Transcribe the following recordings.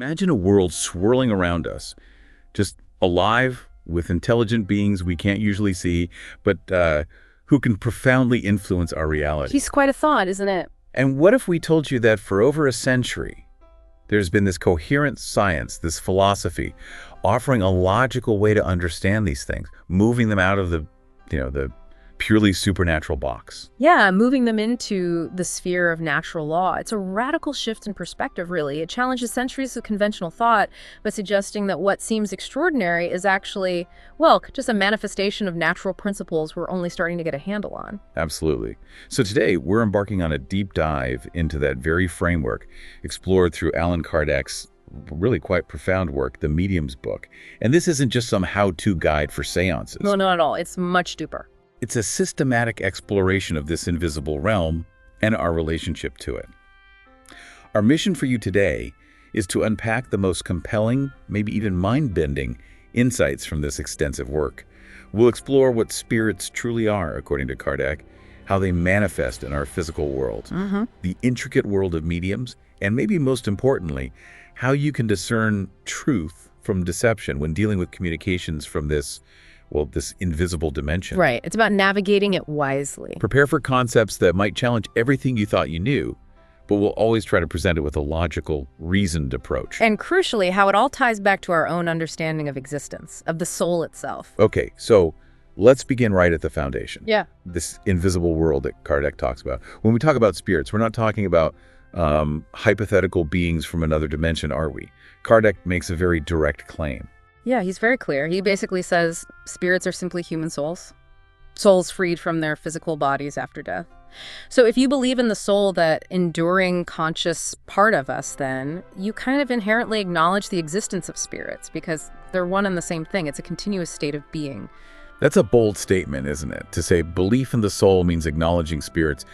Imagine a world swirling around us, just alive with intelligent beings we can't usually see, but who can profoundly influence our reality. She's quite a thought, isn't it? And what if we told you that for over a century, there's been this coherent science, this philosophy, offering a logical way to understand these things, moving them out of the purely supernatural box? Yeah, moving them into the sphere of natural law. It's a radical shift in perspective, really. It challenges centuries of conventional thought by suggesting that what seems extraordinary is actually, well, just a manifestation of natural principles we're only starting to get a handle on. Absolutely. So today, we're embarking on a deep dive into that very framework explored through Allan Kardec's really quite profound work, the Medium's book. And this isn't just some how-to guide for seances. No, not at all. It's much deeper. It's a systematic exploration of this invisible realm and our relationship to it. Our mission for you today is to unpack the most compelling, maybe even mind-bending, insights from this extensive work. We'll explore what spirits truly are, according to Kardec, how they manifest in our physical world, the intricate world of mediums, and maybe most importantly, how you can discern truth from deception when dealing with communications from this invisible dimension. Right. It's about navigating it wisely. Prepare for concepts that might challenge everything you thought you knew, but we'll always try to present it with a logical, reasoned approach. And crucially, how it all ties back to our own understanding of existence, of the soul itself. Okay, so let's begin right at the foundation. Yeah. This invisible world that Kardec talks about. When we talk about spirits, we're not talking about hypothetical beings from another dimension, are we? Kardec makes a very direct claim. Yeah, he's very clear. He basically says spirits are simply human souls. Souls freed from their physical bodies after death. So if you believe in the soul, that enduring conscious part of us, then you kind of inherently acknowledge the existence of spirits because they're one and the same thing. It's a continuous state of being. That's a bold statement, isn't it? To say belief in the soul means acknowledging spirits.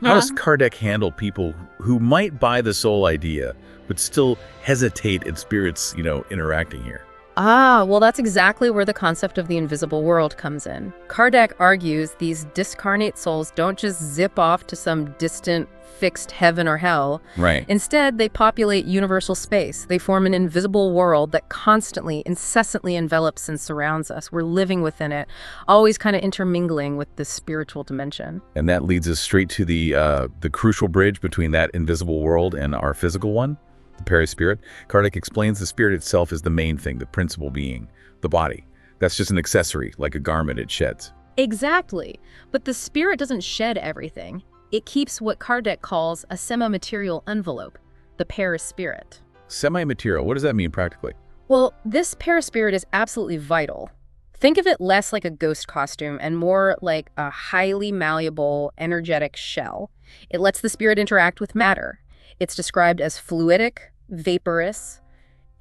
How does Kardec handle people who might buy the soul idea, but still hesitate at spirits, interacting here? Well, that's exactly where the concept of the invisible world comes in. Kardec argues these discarnate souls don't just zip off to some distant, fixed heaven or hell. Right. Instead, they populate universal space. They form an invisible world that constantly, incessantly envelops and surrounds us. We're living within it, always kind of intermingling with the spiritual dimension. And that leads us straight to the crucial bridge between that invisible world and our physical one. The perispirit. Kardec explains the spirit itself is the main thing, the principal being, the body. That's just an accessory, like a garment it sheds. Exactly. But the spirit doesn't shed everything. It keeps what Kardec calls a semi-material envelope, the perispirit. Semi-material, what does that mean practically? Well, this perispirit is absolutely vital. Think of it less like a ghost costume and more like a highly malleable, energetic shell. It lets the spirit interact with matter. It's described as fluidic, vaporous,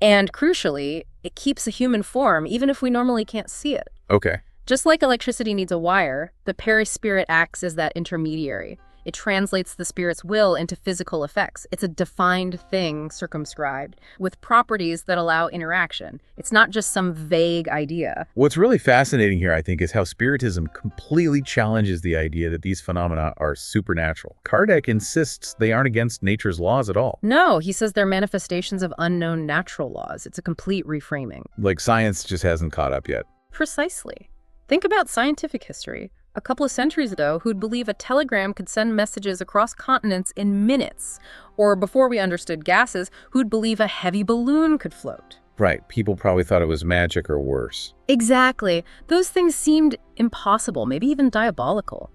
and crucially, it keeps a human form even if we normally can't see it. Okay. Just like electricity needs a wire, the perispirit acts as that intermediary. It translates the spirit's will into physical effects. It's a defined thing, circumscribed, with properties that allow interaction. It's not just some vague idea. What's really fascinating here, I think, is how Spiritism completely challenges the idea that these phenomena are supernatural. Kardec insists they aren't against nature's laws at all. No, he says they're manifestations of unknown natural laws. It's a complete reframing. Like science just hasn't caught up yet. Precisely. Think about scientific history. A couple of centuries ago, who'd believe a telegram could send messages across continents in minutes? Or before we understood gases, who'd believe a heavy balloon could float? Right. People probably thought it was magic or worse. Exactly. Those things seemed impossible, maybe even diabolical.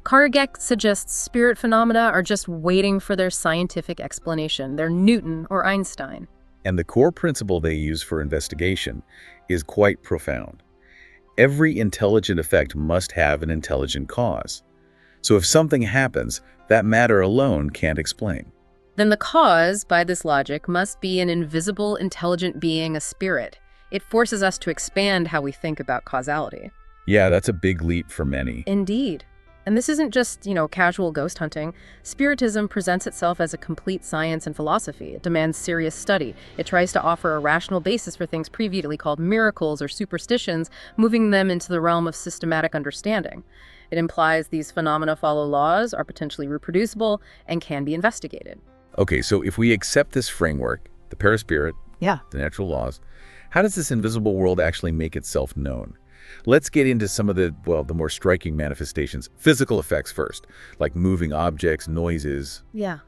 Kardec suggests spirit phenomena are just waiting for their scientific explanation. They're Newton or Einstein. And the core principle they use for investigation is quite profound. Every intelligent effect must have an intelligent cause. So if something happens, that matter alone can't explain. Then the cause, by this logic, must be an invisible, intelligent being, a spirit. It forces us to expand how we think about causality. Yeah, that's a big leap for many. Indeed. And this isn't just, casual ghost hunting. Spiritism presents itself as a complete science and philosophy. It demands serious study. It tries to offer a rational basis for things previously called miracles or superstitions, moving them into the realm of systematic understanding. It implies these phenomena follow laws, are potentially reproducible, and can be investigated. Okay, so if we accept this framework, the perispirit, Yeah. the natural laws. How does this invisible world actually make itself known? Let's get into some of the more striking manifestations. Physical effects first, like moving objects, noises. Yeah.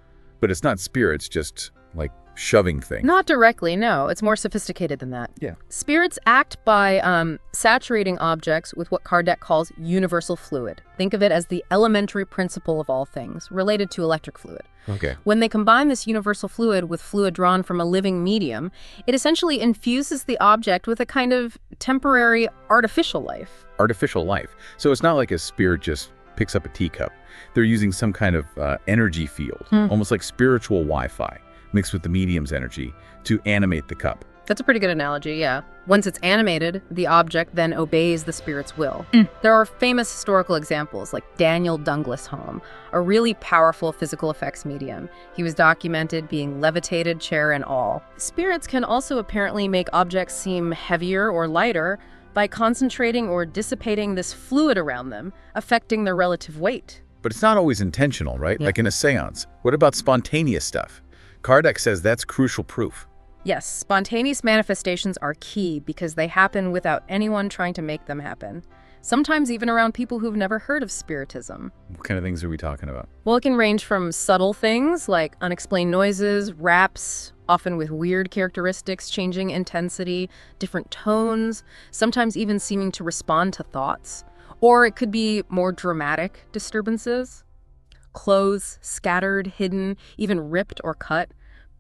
But it's not spirits just like shoving things. Not directly, no. It's more sophisticated than that. Yeah. Spirits act by saturating objects with what Kardec calls universal fluid. Think of it as the elementary principle of all things, related to electric fluid. Okay. When they combine this universal fluid with fluid drawn from a living medium, it essentially infuses the object with a kind of temporary artificial life. Artificial life. So it's not like a spirit just picks up a teacup. They're using some kind of energy field, almost like spiritual Wi-Fi, mixed with the medium's energy to animate the cup. That's a pretty good analogy, yeah. Once it's animated, the object then obeys the spirit's will. There are famous historical examples like Daniel Douglas-Home, a really powerful physical effects medium. He was documented being levitated, chair and all. Spirits can also apparently make objects seem heavier or lighter by concentrating or dissipating this fluid around them, affecting their relative weight. But it's not always intentional, right? Yeah. Like in a seance. What about spontaneous stuff? Kardec says that's crucial proof. Yes, spontaneous manifestations are key because they happen without anyone trying to make them happen. Sometimes even around people who've never heard of Spiritism. What kind of things are we talking about? Well, it can range from subtle things like unexplained noises, raps, often with weird characteristics, changing intensity, different tones, sometimes even seeming to respond to thoughts. Or it could be more dramatic disturbances. Clothes scattered, hidden, even ripped or cut.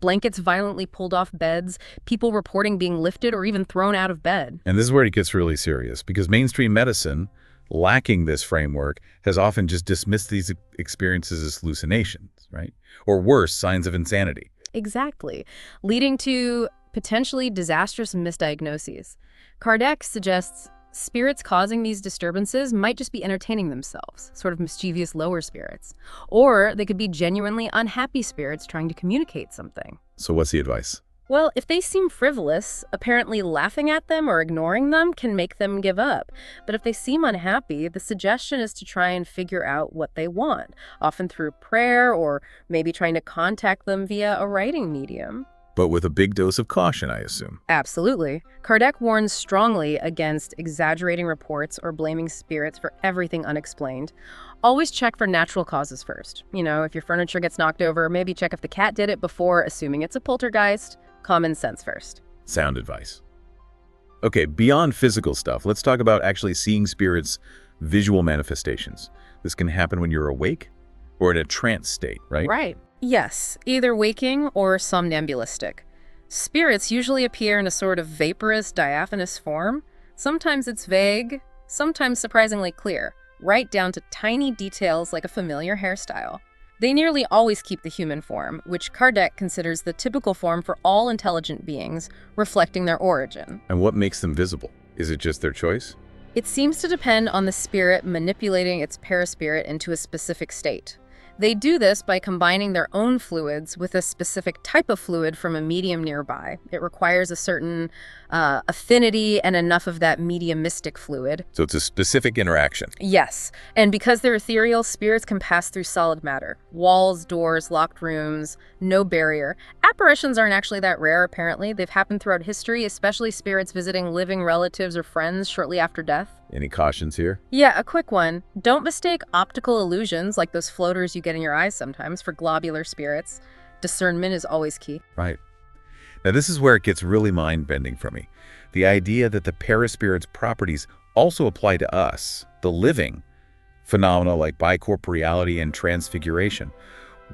Blankets violently pulled off beds, people reporting being lifted or even thrown out of bed. And this is where it gets really serious, because mainstream medicine, lacking this framework, has often just dismissed these experiences as hallucinations, right? Or worse, signs of insanity. Exactly, leading to potentially disastrous misdiagnoses. Kardec suggests spirits causing these disturbances might just be entertaining themselves, sort of mischievous lower spirits. Or they could be genuinely unhappy spirits trying to communicate something. So what's the advice? Well, if they seem frivolous, apparently laughing at them or ignoring them can make them give up. But if they seem unhappy, the suggestion is to try and figure out what they want, often through prayer or maybe trying to contact them via a writing medium. But with a big dose of caution, I assume. Absolutely. Kardec warns strongly against exaggerating reports or blaming spirits for everything unexplained. Always check for natural causes first. You know, if your furniture gets knocked over, maybe check if the cat did it before assuming it's a poltergeist. Common sense first. Sound advice. Okay, beyond physical stuff, let's talk about actually seeing spirits' visual manifestations. This can happen when you're awake or in a trance state, right? Right. Yes, either waking or somnambulistic. Spirits usually appear in a sort of vaporous, diaphanous form. Sometimes it's vague, sometimes surprisingly clear, right down to tiny details like a familiar hairstyle. They nearly always keep the human form, which Kardec considers the typical form for all intelligent beings, reflecting their origin. And what makes them visible? Is it just their choice? It seems to depend on the spirit manipulating its paraspirit into a specific state. They do this by combining their own fluids with a specific type of fluid from a medium nearby. It requires a certain affinity and enough of that mediumistic fluid. So it's a specific interaction. Yes, and because they're ethereal, spirits can pass through solid matter. Walls, doors, locked rooms, no barrier. Apparitions aren't actually that rare, apparently. They've happened throughout history, especially spirits visiting living relatives or friends shortly after death. Any cautions here? Yeah, a quick one. Don't mistake optical illusions, like those floaters you get in your eyes sometimes, for globular spirits. Discernment is always key. Right. Now this is where it gets really mind-bending for me. The idea that the paraspirit's properties also apply to us, the living, phenomena like bicorporeality and transfiguration.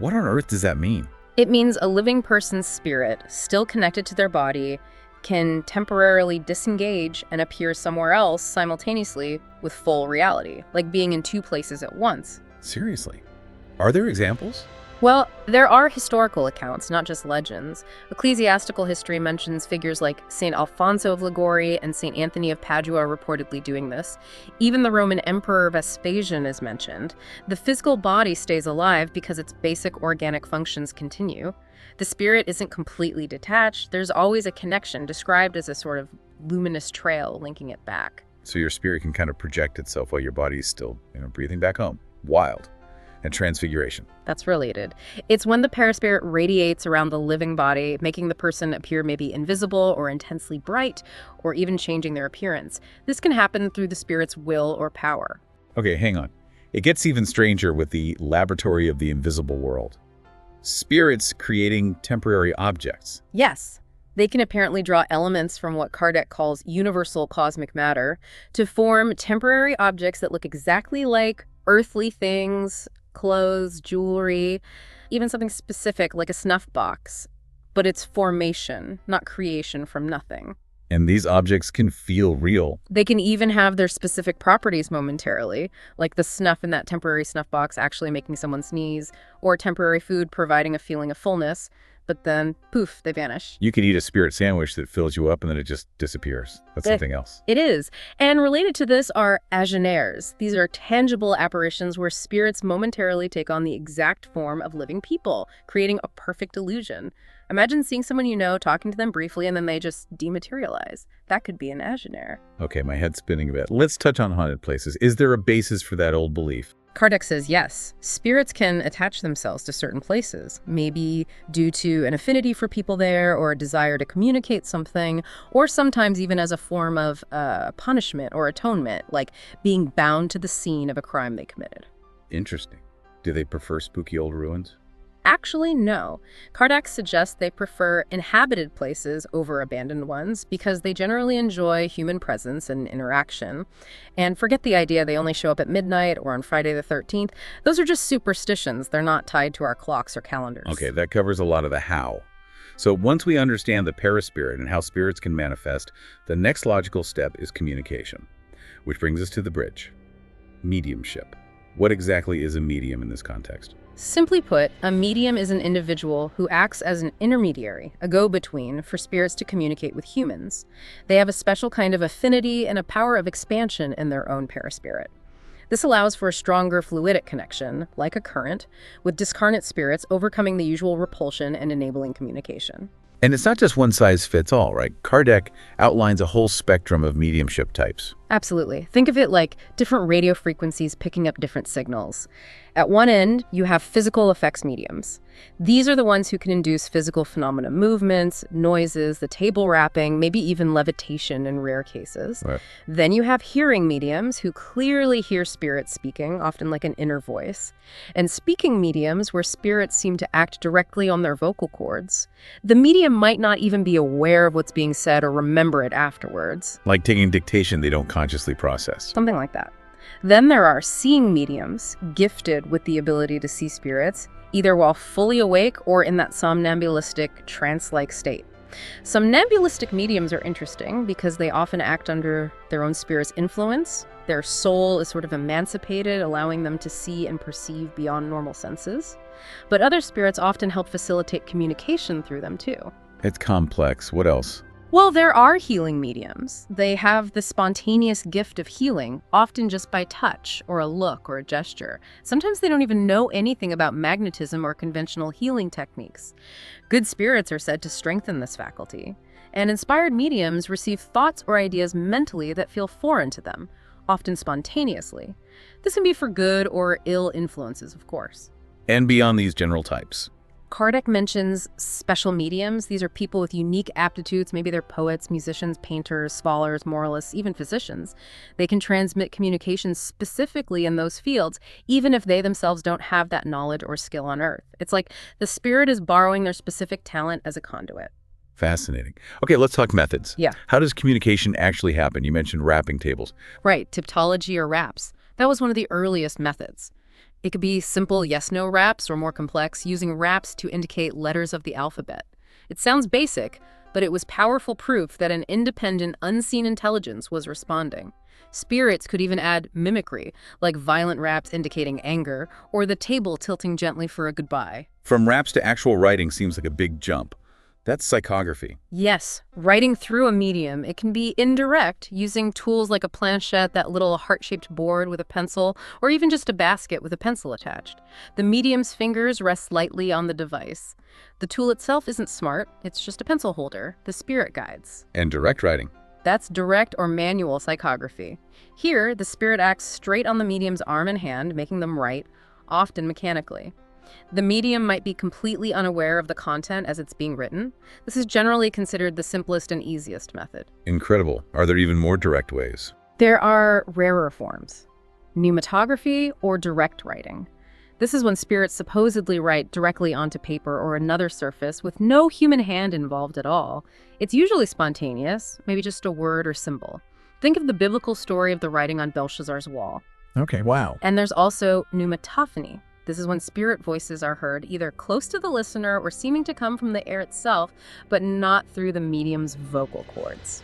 What on earth does that mean? It means a living person's spirit, still connected to their body, can temporarily disengage and appear somewhere else simultaneously with full reality, like being in two places at once. Seriously? Are there examples? Well, there are historical accounts, not just legends. Ecclesiastical history mentions figures like St. Alfonso of Liguori and St. Anthony of Padua reportedly doing this. Even the Roman Emperor Vespasian is mentioned. The physical body stays alive because its basic organic functions continue. The spirit isn't completely detached. There's always a connection described as a sort of luminous trail linking it back. So your spirit can kind of project itself while your body is still, breathing back home. Wild. and transfiguration. That's related. It's when the paraspirit radiates around the living body, making the person appear maybe invisible or intensely bright, or even changing their appearance. This can happen through the spirit's will or power. Okay, hang on. It gets even stranger with the laboratory of the invisible world. Spirits creating temporary objects. Yes. They can apparently draw elements from what Kardec calls universal cosmic matter to form temporary objects that look exactly like earthly things, clothes, jewelry, even something specific like a snuff box. But it's formation, not creation from nothing. And these objects can feel real. They can even have their specific properties momentarily, like the snuff in that temporary snuff box actually making someone sneeze, or temporary food providing a feeling of fullness, but then, poof, they vanish. You could eat a spirit sandwich that fills you up and then it just disappears. That's something else. It is. And related to this are agénaires. These are tangible apparitions where spirits momentarily take on the exact form of living people, creating a perfect illusion. Imagine seeing someone you know, talking to them briefly, and then they just dematerialize. That could be an agénaire. Okay, my head's spinning a bit. Let's touch on haunted places. Is there a basis for that old belief? Kardec says yes. Spirits can attach themselves to certain places, maybe due to an affinity for people there or a desire to communicate something, or sometimes even as a form of punishment or atonement, like being bound to the scene of a crime they committed. Interesting. Do they prefer spooky old ruins? Actually, no. Kardec suggests they prefer inhabited places over abandoned ones because they generally enjoy human presence and interaction. And forget the idea they only show up at midnight or on Friday the 13th. Those are just superstitions. They're not tied to our clocks or calendars. Okay, that covers a lot of the how. So once we understand the paraspirit and how spirits can manifest, the next logical step is communication, which brings us to the bridge. Mediumship. What exactly is a medium in this context? Simply put, a medium is an individual who acts as an intermediary, a go-between, for spirits to communicate with humans. They have a special kind of affinity and a power of expansion in their own paraspirit. This allows for a stronger fluidic connection, like a current, with discarnate spirits overcoming the usual repulsion and enabling communication. And it's not just one size fits all, right? Kardec outlines a whole spectrum of mediumship types. Absolutely. Think of it like different radio frequencies picking up different signals. At one end, you have physical effects mediums. These are the ones who can induce physical phenomena, movements, noises, the table rapping, maybe even levitation in rare cases. Right. Then you have hearing mediums who clearly hear spirits speaking, often like an inner voice. And speaking mediums where spirits seem to act directly on their vocal cords. The medium might not even be aware of what's being said or remember it afterwards. Like taking dictation they don't consciously process. Something like that. Then there are seeing mediums, gifted with the ability to see spirits, either while fully awake or in that somnambulistic, trance-like state. Somnambulistic mediums are interesting because they often act under their own spirit's influence. Their soul is sort of emancipated, allowing them to see and perceive beyond normal senses. But other spirits often help facilitate communication through them, too. It's complex. What else? Well, there are healing mediums. They have the spontaneous gift of healing, often just by touch or a look or a gesture. Sometimes they don't even know anything about magnetism or conventional healing techniques. Good spirits are said to strengthen this faculty. And inspired mediums receive thoughts or ideas mentally that feel foreign to them, often spontaneously. This can be for good or ill influences, of course. And beyond these general types. Kardec mentions special mediums. These are people with unique aptitudes. Maybe they're poets, musicians, painters, scholars, moralists, even physicians. They can transmit communications specifically in those fields, even if they themselves don't have that knowledge or skill on Earth. It's like the spirit is borrowing their specific talent as a conduit. Fascinating. Okay, let's talk methods. Yeah. How does communication actually happen? You mentioned rapping tables. Right, typology or raps. That was one of the earliest methods. It could be simple yes-no raps or more complex, using raps to indicate letters of the alphabet. It sounds basic, but it was powerful proof that an independent, unseen intelligence was responding. Spirits could even add mimicry, like violent raps indicating anger, or the table tilting gently for a goodbye. From raps to actual writing seems like a big jump. That's psychography. Yes, writing through a medium. It can be indirect, using tools like a planchette, that little heart-shaped board with a pencil, or even just a basket with a pencil attached. The medium's fingers rest lightly on the device. The tool itself isn't smart, it's just a pencil holder. The spirit guides. And direct writing. That's direct or manual psychography. Here, the spirit acts straight on the medium's arm and hand, making them write, often mechanically. The medium might be completely unaware of the content as it's being written. This is generally considered the simplest and easiest method. Incredible. Are there even more direct ways? There are rarer forms: pneumatography or direct writing. This is when spirits supposedly write directly onto paper or another surface with no human hand involved at all. It's usually spontaneous, maybe just a word or symbol. Think of the biblical story of the writing on Belshazzar's wall. Okay, wow. And there's also pneumatophony. This is when spirit voices are heard either close to the listener or seeming to come from the air itself, but not through the medium's vocal cords.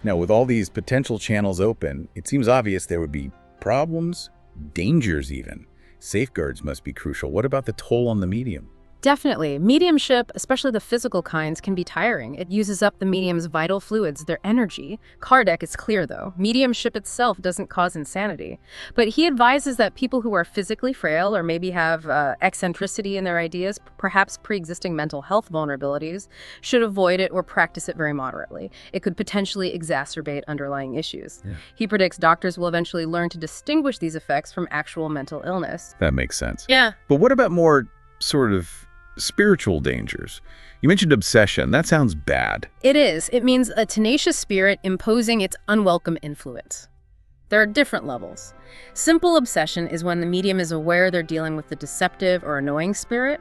Now, with all these potential channels open, it seems obvious there would be problems, dangers even. Safeguards must be crucial. What about the toll on the medium? Definitely. Mediumship, especially the physical kinds, can be tiring. It uses up the medium's vital fluids, their energy. Kardec is clear, though. Mediumship itself doesn't cause insanity. But he advises that people who are physically frail or maybe have eccentricity in their ideas, perhaps pre-existing mental health vulnerabilities, should avoid it or practice it very moderately. It could potentially exacerbate underlying issues. Yeah. He predicts doctors will eventually learn to distinguish these effects from actual mental illness. That makes sense. Yeah. But what about more sort of spiritual dangers? You mentioned obsession. That sounds bad. It is. It means a tenacious spirit imposing its unwelcome influence. There are different levels. Simple obsession is when the medium is aware they're dealing with a deceptive or annoying spirit.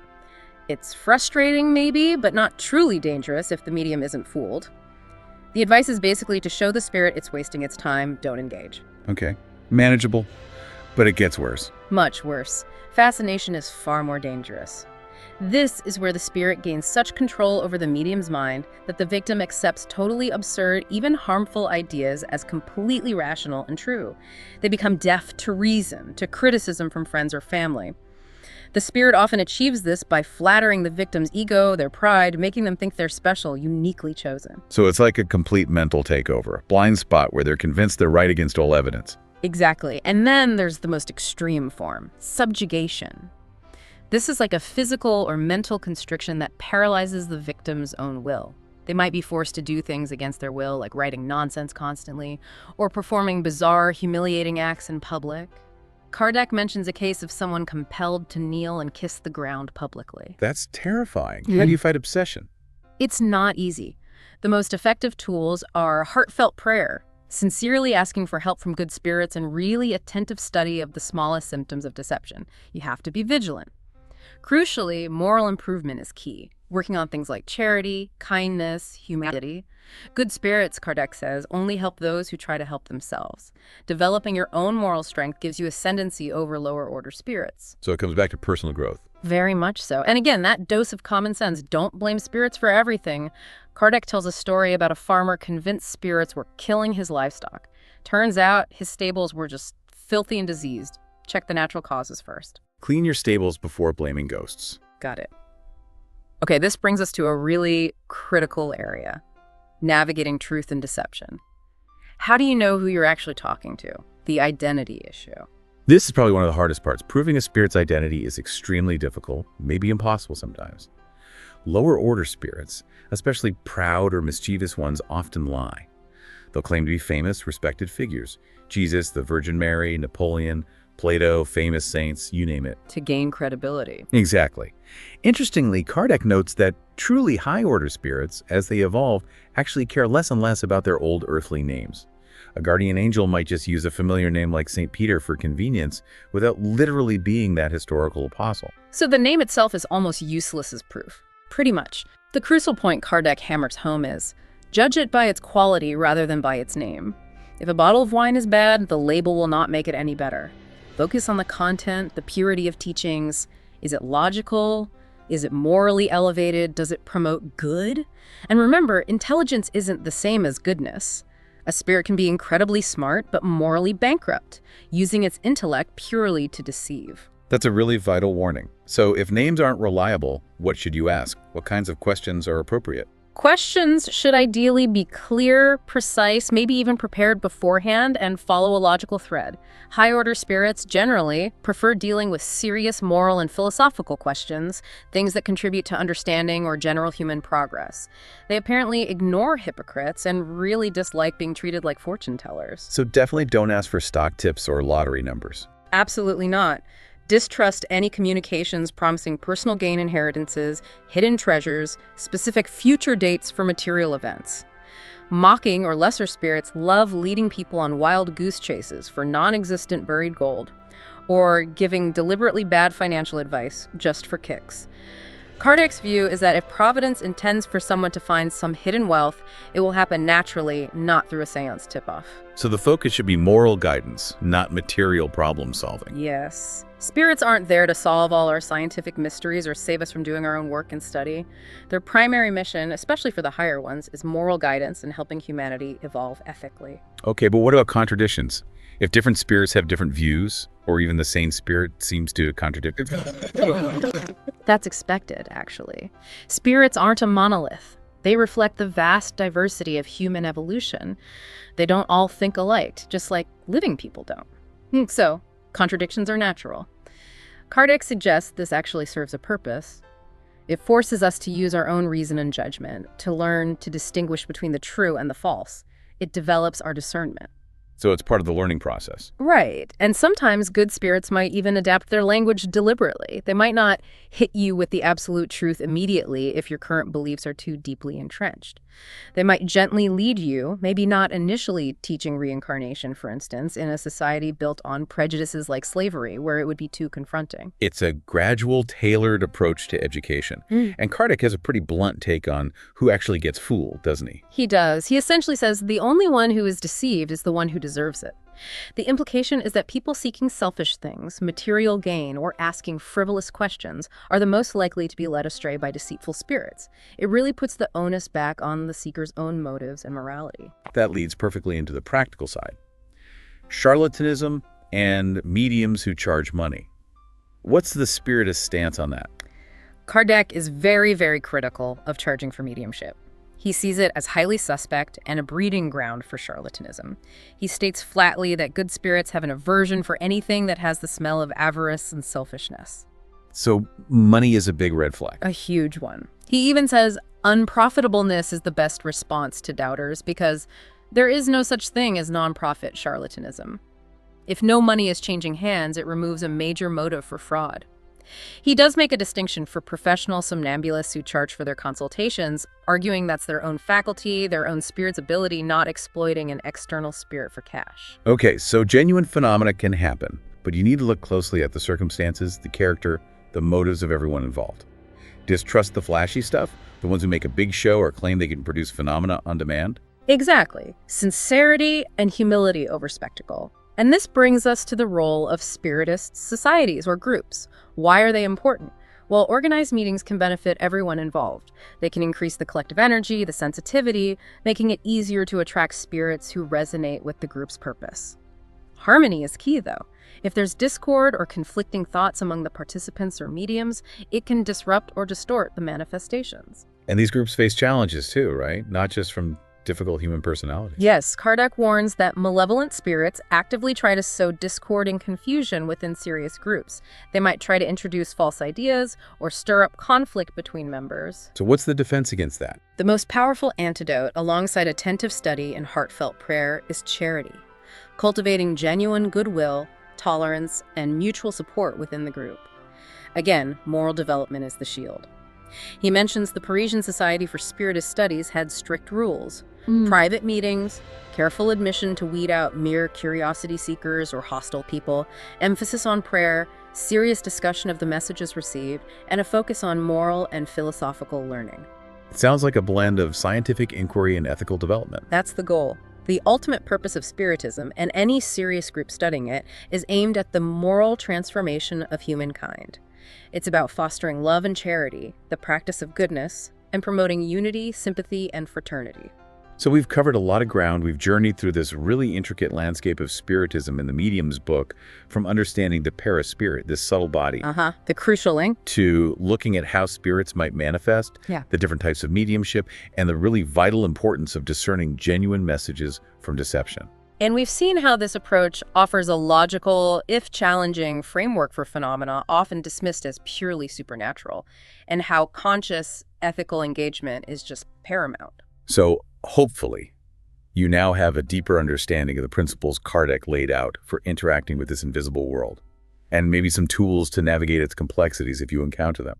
It's frustrating, maybe, but not truly dangerous if the medium isn't fooled. The advice is basically to show the spirit it's wasting its time, don't engage. Okay. Manageable, but it gets worse. Much worse. Fascination is far more dangerous. This is where the spirit gains such control over the medium's mind that the victim accepts totally absurd, even harmful ideas as completely rational and true. They become deaf to reason, to criticism from friends or family. The spirit often achieves this by flattering the victim's ego, their pride, making them think they're special, uniquely chosen. So it's like a complete mental takeover, a blind spot where they're convinced they're right against all evidence. Exactly. And then there's the most extreme form, subjugation. This is like a physical or mental constriction that paralyzes the victim's own will. They might be forced to do things against their will, like writing nonsense constantly, or performing bizarre, humiliating acts in public. Kardec mentions a case of someone compelled to kneel and kiss the ground publicly. That's terrifying. How do you fight obsession? It's not easy. The most effective tools are heartfelt prayer, sincerely asking for help from good spirits, and really attentive study of the smallest symptoms of deception. You have to be vigilant. Crucially, moral improvement is key, working on things like charity, kindness, humanity. Good spirits, Kardec says, only help those who try to help themselves. Developing your own moral strength gives you ascendancy over lower-order spirits. So it comes back to personal growth. Very much so. And again, that dose of common sense. Don't blame spirits for everything. Kardec tells a story about a farmer convinced spirits were killing his livestock. Turns out his stables were just filthy and diseased. Check the natural causes first. Clean your stables before blaming ghosts. Got it. Okay, this brings us to a really critical area: navigating truth and deception. How do you know who you're actually talking to? The identity issue. This is probably one of the hardest parts. Proving a spirit's identity is extremely difficult, maybe impossible sometimes. Lower order spirits, especially proud or mischievous ones, often lie. They'll claim to be famous, respected figures. Jesus, the Virgin Mary, Napoleon, Plato, famous saints, you name it. To gain credibility. Exactly. Interestingly, Kardec notes that truly high-order spirits, as they evolve, actually care less and less about their old earthly names. A guardian angel might just use a familiar name like St. Peter for convenience without literally being that historical apostle. So the name itself is almost useless as proof. Pretty much. The crucial point Kardec hammers home is, judge it by its quality rather than by its name. If a bottle of wine is bad, the label will not make it any better. Focus on the content, the purity of teachings. Is it logical? Is it morally elevated? Does it promote good? And remember, intelligence isn't the same as goodness. A spirit can be incredibly smart, but morally bankrupt, using its intellect purely to deceive. That's a really vital warning. So if names aren't reliable, what should you ask? What kinds of questions are appropriate? Questions should ideally be clear, precise, maybe even prepared beforehand, and follow a logical thread. High-order spirits generally prefer dealing with serious moral and philosophical questions, things that contribute to understanding or general human progress. They apparently ignore hypocrites and really dislike being treated like fortune tellers. So definitely don't ask for stock tips or lottery numbers. Absolutely not. Distrust any communications promising personal gain inheritances, hidden treasures, specific future dates for material events. Mocking or lesser spirits love leading people on wild goose chases for non-existent buried gold, or giving deliberately bad financial advice just for kicks. Kardec's view is that if Providence intends for someone to find some hidden wealth, it will happen naturally, not through a seance tip-off. So the focus should be moral guidance, not material problem solving. Yes. Spirits aren't there to solve all our scientific mysteries or save us from doing our own work and study. Their primary mission, especially for the higher ones, is moral guidance and helping humanity evolve ethically. Okay, but what about contradictions? If different spirits have different views, or even the same spirit seems to contradict That's expected, actually. Spirits aren't a monolith. They reflect the vast diversity of human evolution. They don't all think alike, just like living people don't. So, contradictions are natural. Kardec suggests this actually serves a purpose. It forces us to use our own reason and judgment, to learn to distinguish between the true and the false. It develops our discernment. So it's part of the learning process. Right. And sometimes good spirits might even adapt their language deliberately. They might not hit you with the absolute truth immediately if your current beliefs are too deeply entrenched. They might gently lead you, maybe not initially teaching reincarnation, for instance, in a society built on prejudices like slavery, where it would be too confronting. It's a gradual, tailored approach to education. And Kardec has a pretty blunt take on who actually gets fooled, doesn't he? He does. He essentially says the only one who is deceived is the one who deserves it. The implication is that people seeking selfish things, material gain, or asking frivolous questions are the most likely to be led astray by deceitful spirits. It really puts the onus back on the seeker's own motives and morality. That leads perfectly into the practical side. Charlatanism and mediums who charge money. What's the Spiritist stance on that? Kardec is very, very critical of charging for mediumship. He sees it as highly suspect and a breeding ground for charlatanism. He states flatly that good spirits have an aversion for anything that has the smell of avarice and selfishness. So money is a big red flag. A huge one. He even says unprofitableness is the best response to doubters because there is no such thing as non-profit charlatanism. If no money is changing hands, it removes a major motive for fraud. He does make a distinction for professional somnambulists who charge for their consultations, arguing that's their own faculty, their own spirit's ability, not exploiting an external spirit for cash. Okay, so genuine phenomena can happen, but you need to look closely at the circumstances, the character, the motives of everyone involved. Distrust the flashy stuff, the ones who make a big show or claim they can produce phenomena on demand? Exactly. Sincerity and humility over spectacle. And this brings us to the role of Spiritist societies or groups. Why are they important? Well, organized meetings can benefit everyone involved. They can increase the collective energy, the sensitivity, making it easier to attract spirits who resonate with the group's purpose. Harmony is key, though. If there's discord or conflicting thoughts among the participants or mediums, it can disrupt or distort the manifestations. And these groups face challenges too, right? Not just from difficult human personalities. Yes, Kardec warns that malevolent spirits actively try to sow discord and confusion within serious groups. They might try to introduce false ideas or stir up conflict between members. So what's the defense against that? The most powerful antidote, alongside attentive study and heartfelt prayer, is charity, cultivating genuine goodwill, tolerance, and mutual support within the group. Again, moral development is the shield. He mentions the Parisian Society for Spiritist Studies had strict rules. Private meetings, careful admission to weed out mere curiosity seekers or hostile people, emphasis on prayer, serious discussion of the messages received, and a focus on moral and philosophical learning. It sounds like a blend of scientific inquiry and ethical development. That's the goal. The ultimate purpose of Spiritism, and any serious group studying it, is aimed at the moral transformation of humankind. It's about fostering love and charity, the practice of goodness, and promoting unity, sympathy, and fraternity. So we've covered a lot of ground. We've journeyed through this really intricate landscape of Spiritism in the Medium's book, from understanding the paraspirit, this subtle body, The crucial link. to looking at how spirits might manifest, the different types of mediumship, and the really vital importance of discerning genuine messages from deception. And we've seen how this approach offers a logical, if challenging, framework for phenomena often dismissed as purely supernatural, and how conscious, ethical engagement is just paramount. So, hopefully, you now have a deeper understanding of the principles Kardec laid out for interacting with this invisible world. and maybe some tools to navigate its complexities if you encounter them.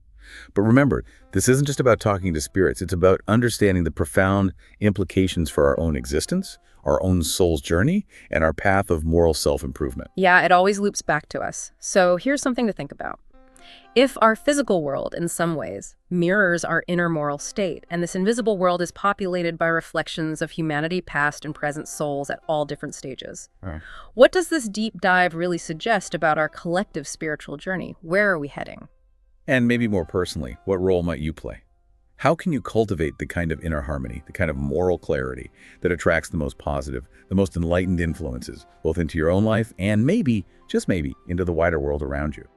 But remember, this isn't just about talking to spirits. It's about understanding the profound implications for our own existence, our own soul's journey, and our path of moral self-improvement. Yeah, it always loops back to us. So here's something to think about. If our physical world, in some ways, mirrors our inner moral state, and this invisible world is populated by reflections of humanity, past and present souls at all different stages, what does this deep dive really suggest about our collective spiritual journey? Where are we heading? And maybe more personally, what role might you play? How can you cultivate the kind of inner harmony, the kind of moral clarity that attracts the most positive, the most enlightened influences, both into your own life and maybe, just maybe, into the wider world around you?